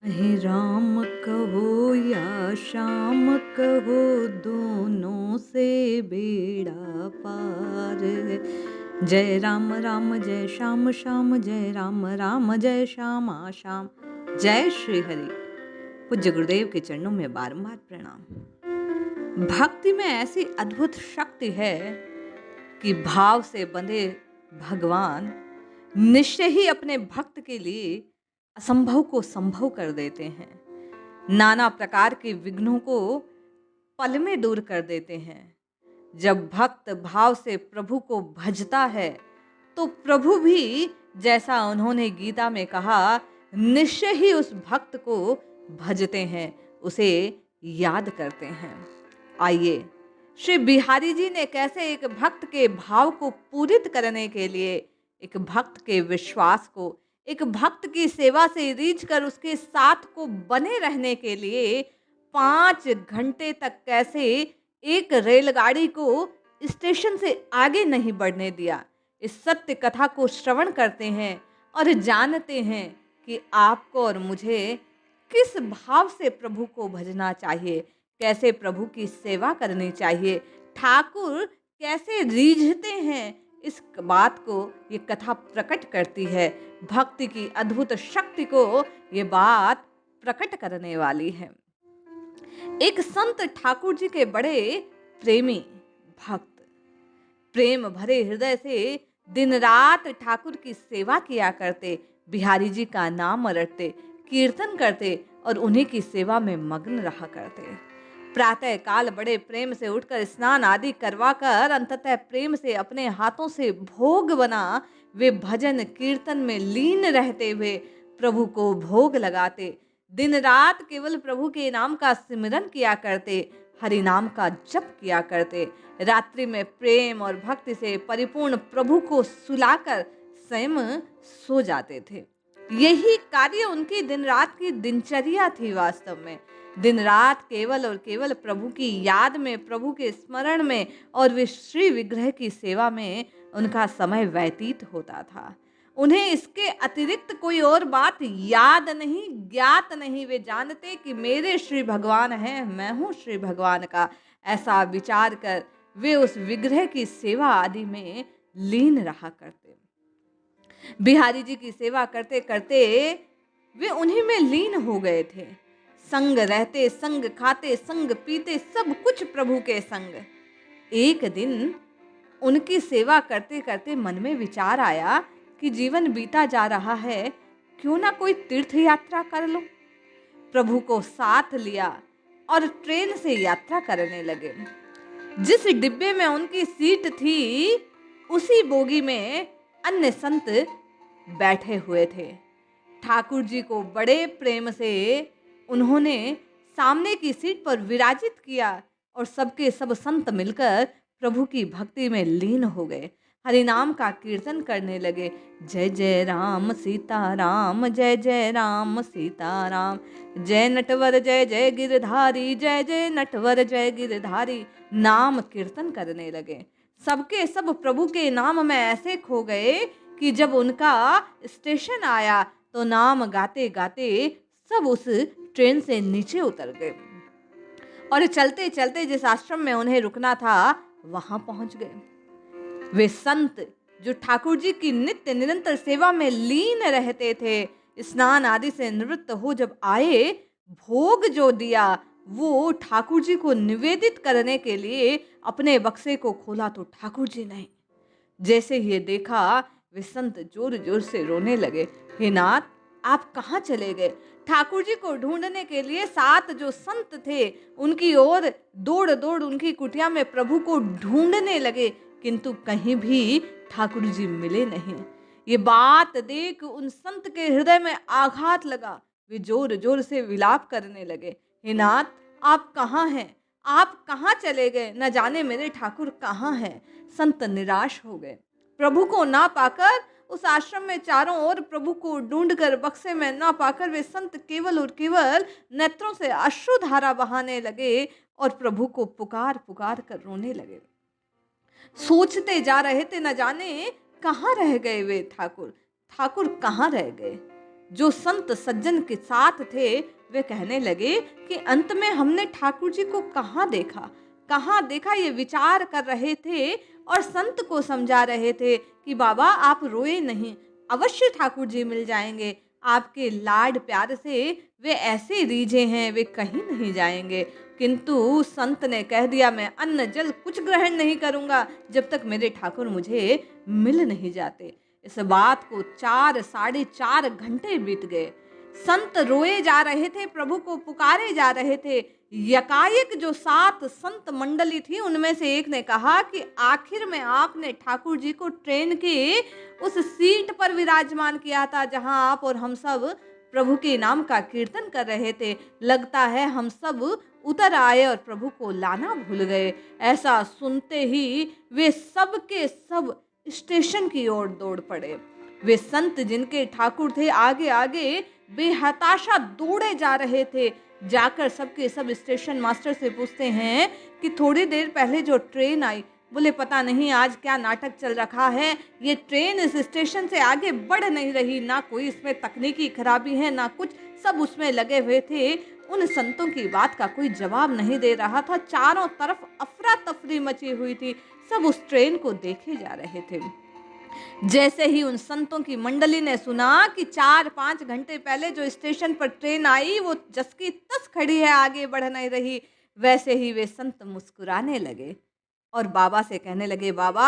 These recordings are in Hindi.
हे राम कहो या श्याम कहो, दोनों से बेड़ा पार है। जय राम राम जय श्याम श्याम, जय राम राम जय श्याम श्याम। जय श्री हरि। पूज्य गुरुदेव के चरणों में बारंबार प्रणाम। भक्ति में ऐसी अद्भुत शक्ति है कि भाव से बंधे भगवान निश्चय ही अपने भक्त के लिए असंभव को संभव कर देते हैं। नाना प्रकार के विघ्नों को पल में दूर कर देते हैं। जब भक्त भाव से प्रभु को भजता है तो प्रभु भी, जैसा उन्होंने गीता में कहा, निश्चय ही उस भक्त को भजते हैं, उसे याद करते हैं। आइए, श्री बिहारी जी ने कैसे एक भक्त के भाव को पूरित करने के लिए, एक भक्त के विश्वास को, एक भक्त की सेवा से रीझ कर उसके साथ को बने रहने के लिए 5 घंटे तक कैसे एक रेलगाड़ी को स्टेशन से आगे नहीं बढ़ने दिया। इस सत्य कथा को श्रवण करते हैं और जानते हैं कि आपको और मुझे किस भाव से प्रभु को भजना चाहिए, कैसे प्रभु की सेवा करनी चाहिए, ठाकुर कैसे रीझते हैं। इस बात को ये कथा प्रकट करती है। भक्ति की अद्भुत शक्ति को ये बात प्रकट करने वाली है। एक संत ठाकुर जी के बड़े प्रेमी भक्त प्रेम भरे हृदय से दिन रात ठाकुर की सेवा किया करते, बिहारी जी का नाम रटते, कीर्तन करते और उन्हीं की सेवा में मग्न रहा करते। प्रातः काल बड़े प्रेम से उठकर स्नान आदि करवाकर अंततः प्रेम से अपने हाथों से भोग बना वे भजन कीर्तन में लीन रहते हुए प्रभु को भोग लगाते। दिन रात केवल प्रभु के नाम का सिमरन किया करते, हरि नाम का जप किया करते। रात्रि में प्रेम और भक्ति से परिपूर्ण प्रभु को सुलाकर स्वयं सो जाते थे। यही कार्य उनकी दिन रात की दिनचर्या थी। वास्तव में दिन रात केवल और केवल प्रभु की याद में, प्रभु के स्मरण में और वे श्री विग्रह की सेवा में उनका समय व्यतीत होता था। उन्हें इसके अतिरिक्त कोई और बात याद नहीं, ज्ञात नहीं। वे जानते कि मेरे श्री भगवान हैं, मैं हूँ श्री भगवान का। ऐसा विचार कर वे उस विग्रह की सेवा आदि में लीन रहा करते। बिहारी जी की सेवा करते करते वे उन्हीं में लीन हो गए थे। संग रहते, संग खाते, संग पीते, सब कुछ प्रभु के संग। एक दिन उनकी सेवा करते करते मन में विचार आया कि जीवन बीता जा रहा है, क्यों ना कोई तीर्थ यात्रा कर लो। प्रभु को साथ लिया और ट्रेन से यात्रा करने लगे। जिस डिब्बे में उनकी सीट थी, उसी बोगी में अन्य संत बैठे हुए थे। ठाकुर जी को बड़े प्रेम से उन्होंने सामने की सीट पर विराजित किया और सबके सब संत मिलकर प्रभु की भक्ति में लीन हो गए। हरि नाम का कीर्तन करने लगे। जय जय राम सीता राम, जय जय राम सीता राम, जय नटवर जय जय गिरधारी, जय जय नटवर जय गिरधारी। नाम कीर्तन करने लगे। सबके सब प्रभु के नाम में ऐसे खो गए कि जब उनका स्टेशन आया तो नाम गाते गाते सब उस ट्रेन से नीचे उतर गए और चलते चलते जिस आश्रम में उन्हें रुकना था वहां पहुंच गए। वे संत जो ठाकुर जी की नित्य निरंतर सेवा में लीन रहते थे, स्नान आदि से निवृत्त हो जब आए, भोग जो दिया वो ठाकुर जी को निवेदित करने के लिए अपने बक्से को खोला तो ठाकुर जी नहीं। जैसे ये देखा वे संत जोर जोर से रोने लगे। हे नाथ, आप कहाँ चले गए? ठाकुर जी को ढूंढने के लिए 7 जो संत थे उनकी ओर दौड़ दौड़ उनकी कुटिया में प्रभु को ढूंढने लगे, किंतु कहीं भी ठाकुर जी मिले नहीं। ये बात देख उन संत के हृदय में आघात लगा। वे जोर जोर से विलाप करने लगे। हे नाथ, आप कहाँ हैं? आप कहाँ चले गए? न जाने मेरे ठाकुर कहाँ हैं? संत निराश हो गए। प्रभु को ना पाकर उस आश्रम में चारों ओर प्रभु को ढूंढकर बक्से में ना पाकर वे संत केवल और केवल नेत्रों से अश्रुधारा बहाने लगे और प्रभु को पुकार पुकार कर रोने लगे। सोचते जा रहे थे, न जाने कहाँ रह गए वे ठाकुर, ठाकुर कहाँ रह गए। जो संत सज्जन के साथ थे वे कहने लगे कि अंत में हमने ठाकुर जी को कहाँ देखा, कहाँ देखा, ये विचार कर रहे थे और संत को समझा रहे थे कि बाबा आप रोए नहीं, अवश्य ठाकुर जी मिल जाएंगे। आपके लाड प्यार से वे ऐसे रीझे हैं, वे कहीं नहीं जाएंगे। किंतु संत ने कह दिया मैं अन्न जल कुछ ग्रहण नहीं करूंगा जब तक मेरे ठाकुर मुझे मिल नहीं जाते। इस बात को 4 साढ़े 4 घंटे बीत गए। संत रोए जा रहे थे, प्रभु को पुकारे जा रहे थे। यकायक जो 7 संत मंडली थी उनमें से एक ने कहा कि आखिर में आपने ठाकुर जी को ट्रेन के उस सीट पर विराजमान किया था जहां आप और हम सब प्रभु के नाम का कीर्तन कर रहे थे। लगता है हम सब उतर आए और प्रभु को लाना भूल गए। ऐसा सुनते ही वे सब के सब स्टेशन की ओर दौड़ पड़े। वे संत जिनके ठाकुर थे आगे आगे बेहताशा दौड़े जा रहे थे। जाकर सबके सब स्टेशन मास्टर से पूछते हैं कि थोड़ी देर पहले जो ट्रेन आई, बोले पता नहीं आज क्या नाटक चल रखा है, ये ट्रेन इस स्टेशन से आगे बढ़ नहीं रही, ना कोई इसमें तकनीकी खराबी है ना कुछ, सब उसमें लगे हुए थे। उन संतों की बात का कोई जवाब नहीं दे रहा था। चारों तरफ अफरा तफरी मची हुई थी, सब उस ट्रेन को देखे जा रहे थे। जैसे ही उन संतों की मंडली ने सुना कि 4-5 घंटे पहले जो स्टेशन पर ट्रेन आई वो जस की तस खड़ी है, आगे बढ़ नहीं रही, वैसे ही वे संत मुस्कुराने लगे और बाबा से कहने लगे बाबा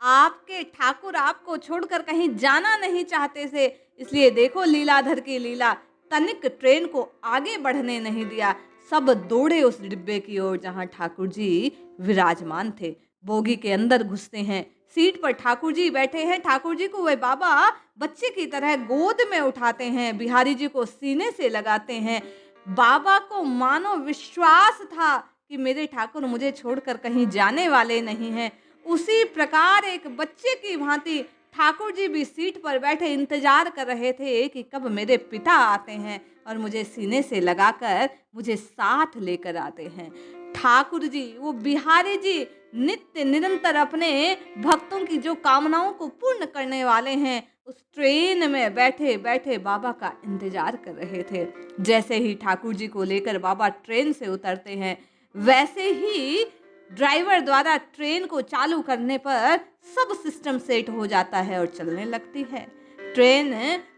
आपके ठाकुर आपको छोड़कर कहीं जाना नहीं चाहते थे, इसलिए देखो लीलाधर की लीला, तनिक ट्रेन को आगे बढ़ने नहीं दिया। सब दौड़े उस डिब्बे की ओर जहां ठाकुर जी विराजमान थे। बोगी के अंदर घुसते हैं, सीट पर ठाकुर जी बैठे हैं। ठाकुर जी को वे बाबा बच्चे की तरह गोद में उठाते हैं, बिहारी जी को सीने से लगाते हैं। बाबा को मानो विश्वास था कि मेरे ठाकुर मुझे छोड़कर कहीं जाने वाले नहीं हैं। उसी प्रकार एक बच्चे की भांति ठाकुर जी भी सीट पर बैठे इंतजार कर रहे थे कि कब मेरे पिता आते हैं और मुझे सीने से लगाकर मुझे साथ लेकर आते हैं। ठाकुर जी, वो बिहारी जी नित्य निरंतर अपने भक्तों की जो कामनाओं को पूर्ण करने वाले हैं, उस ट्रेन में बैठे बैठे बाबा का इंतजार कर रहे थे। जैसे ही ठाकुर जी को लेकर बाबा ट्रेन से उतरते हैं, वैसे ही ड्राइवर द्वारा ट्रेन को चालू करने पर सब सिस्टम सेट हो जाता है और चलने लगती है। ट्रेन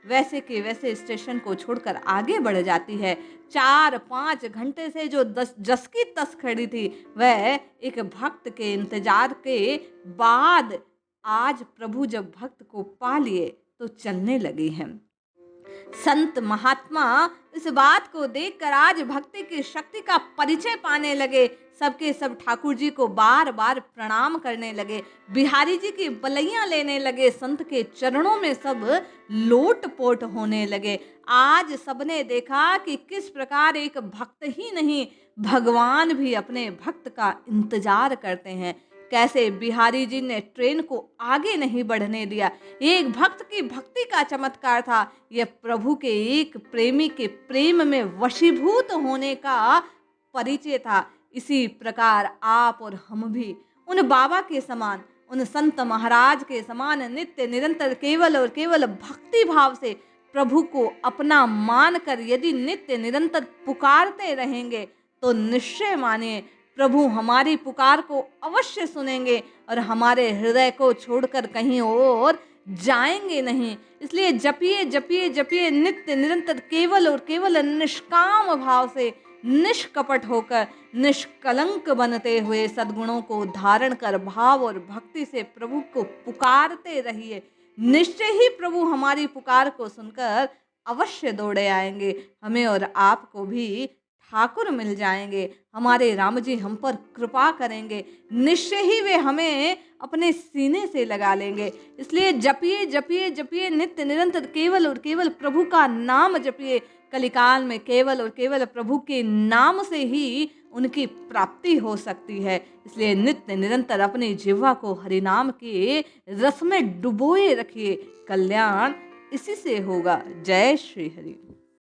वैसे के वैसे स्टेशन को छोड़कर आगे बढ़ जाती है। 4-5 घंटे से जो जस की तस खड़ी थी, वह एक भक्त के इंतजार के बाद आज प्रभु जब भक्त को पा लिए तो चलने लगी है। संत महात्मा इस बात को देखकर आज भक्ति की शक्ति का परिचय पाने लगे। सबके सब ठाकुर जी को बार बार प्रणाम करने लगे, बिहारी जी की बलैया लेने लगे, संत के चरणों में सब लोट पोट होने लगे। आज सबने देखा कि किस प्रकार एक भक्त ही नहीं, भगवान भी अपने भक्त का इंतजार करते हैं। कैसे बिहारी जी ने ट्रेन को आगे नहीं बढ़ने दिया, एक भक्त की भक्ति का चमत्कार था। यह प्रभु के एक प्रेमी के प्रेम में वशीभूत होने का परिचय था। इसी प्रकार आप और हम भी उन बाबा के समान, उन संत महाराज के समान नित्य निरंतर केवल और केवल भक्ति भाव से प्रभु को अपना मानकर यदि नित्य निरंतर पुकारते रहेंगे तो निश्चय मानिए प्रभु हमारी पुकार को अवश्य सुनेंगे और हमारे हृदय को छोड़कर कहीं और जाएंगे नहीं। इसलिए जपिए जपिए जपिए नित्य निरंतर केवल और केवल निष्काम भाव से, निष्कपट होकर, निष्कलंक बनते हुए सद्गुणों को धारण कर भाव और भक्ति से प्रभु को पुकारते रहिए। निश्चय ही प्रभु हमारी पुकार को सुनकर अवश्य दौड़े आएंगे। हमें और आपको भी ठाकुर मिल जाएंगे। हमारे राम जी हम पर कृपा करेंगे, निश्चय ही वे हमें अपने सीने से लगा लेंगे। इसलिए जपिए जपिए जपिए नित्य निरंतर केवल और केवल प्रभु का नाम जपिए। कलिकाल में केवल और केवल प्रभु के नाम से ही उनकी प्राप्ति हो सकती है। इसलिए नित्य निरंतर अपनी जिह्वा को हरिनाम के रस में डुबोए रखिए, कल्याण इसी से होगा। जय श्री हरि।